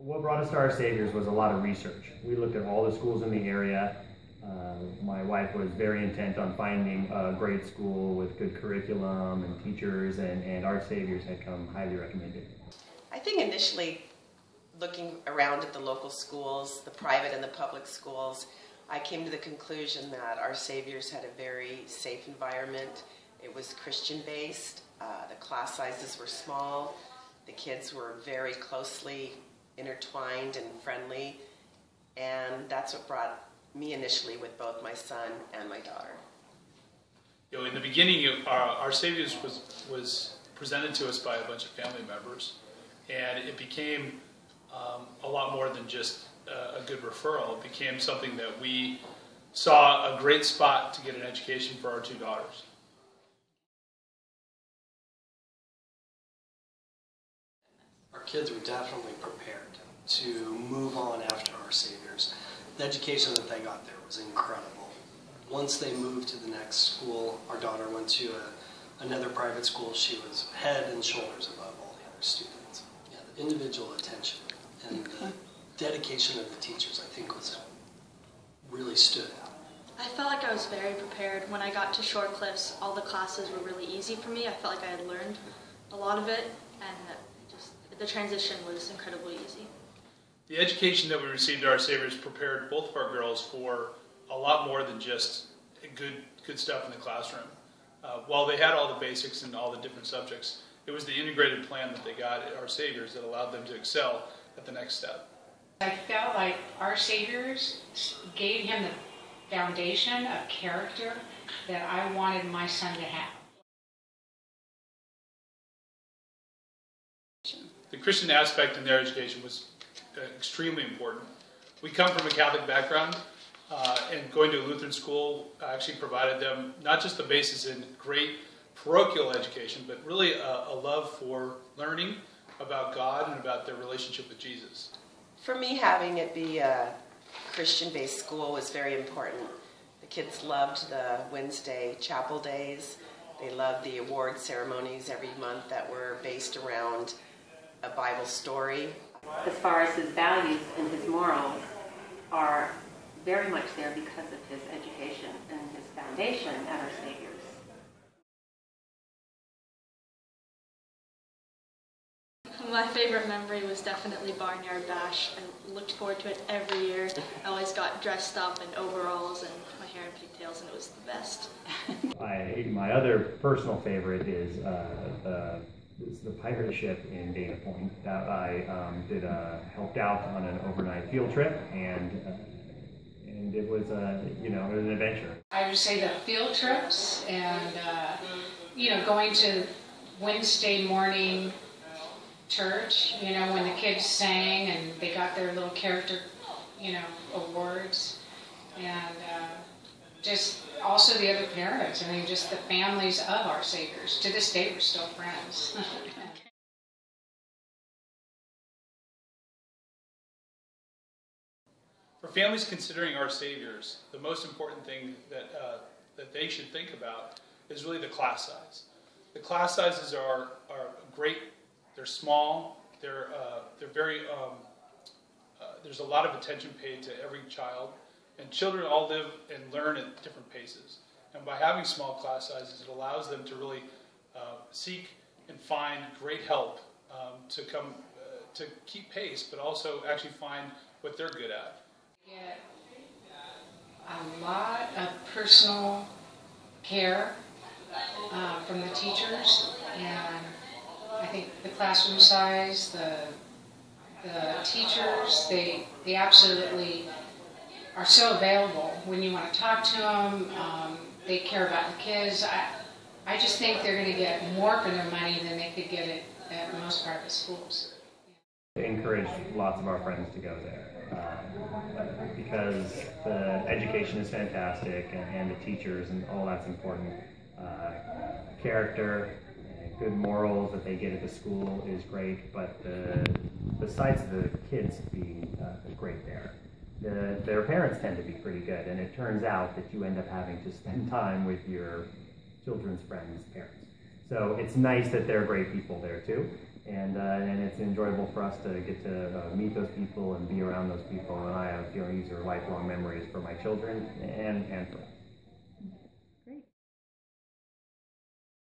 What brought us to Our Saviors was a lot of research. We looked at all the schools in the area. My wife was very intent on finding a great school with good curriculum and teachers, and Our Saviors had come highly recommended. I think initially, looking around at the local schools, the private and the public schools, I came to the conclusion that Our Saviors had a very safe environment. It was Christian-based. The class sizes were small. The kids were very closely intertwined and friendly, and that's what brought me initially with both my son and my daughter. You know, in the beginning, Our Saviors was presented to us by a bunch of family members, and it became a lot more than just a good referral. It became something that we saw a great spot to get an education for our two daughters. Our kids were definitely prepared to move on after Our Saviors. The education that they got there was incredible. Once they moved to the next school, our daughter went to another private school. She was head and shoulders above all the other students. Yeah, the individual attention and the dedication of the teachers, I think, really stood out. I felt like I was very prepared. When I got to Short Cliffs, all the classes were really easy for me. I felt like I had learned a lot of it, and the transition was incredibly easy. The education that we received at Our Saviors prepared both of our girls for a lot more than just good stuff in the classroom. While they had all the basics and all the different subjects, it was the integrated plan that they got at Our Saviors that allowed them to excel at the next step. I felt like Our Saviors gave him the foundation of character that I wanted my son to have. The Christian aspect in their education was extremely important. We come from a Catholic background, and going to a Lutheran school actually provided them not just the basis in great parochial education, but really a love for learning about God and about their relationship with Jesus. For me, having it be a Christian-based school was very important. The kids loved the Wednesday chapel days. They loved the award ceremonies every month that were based around a Bible story. As far as his values and his morals are very much there because of his education and his foundation at Our Saviors. My favorite memory was definitely Barnyard Bash. I looked forward to it every year. I always got dressed up in overalls and my hair in pigtails, and it was the best. My other personal favorite is the pirate ship in Dana Point that I helped out on an overnight field trip, and it was it was an adventure. I would say the field trips and going to Wednesday morning church, when the kids sang and they got their little character, awards, and just also the other parents. I mean, just the families of Our Saviors. To this day, we're still friends. For families considering Our Saviors, the most important thing that they should think about is really the class size. The class sizes are great. They're small. They're very. There's a lot of attention paid to every child, and children all live and learn at different paces. And by having small class sizes, it allows them to really seek and find great help to keep pace, but also actually find what they're good at. Get a lot of personal care from the teachers, and I think the classroom size, the teachers, they absolutely are so available when you want to talk to them. They care about the kids. I just think they're going to get more for their money than they could get at most private schools. I encourage lots of our friends to go there because the education is fantastic, and the teachers and all that's important. Character, good morals that they get at the school is great, but besides the kids being great there, their parents tend to be pretty good, and it turns out that you end up having to spend time with your children's friends' parents. So it's nice that there are great people there too, and it's enjoyable for us to get to meet those people and be around those people, and I have a feeling these are lifelong memories for my children and for us.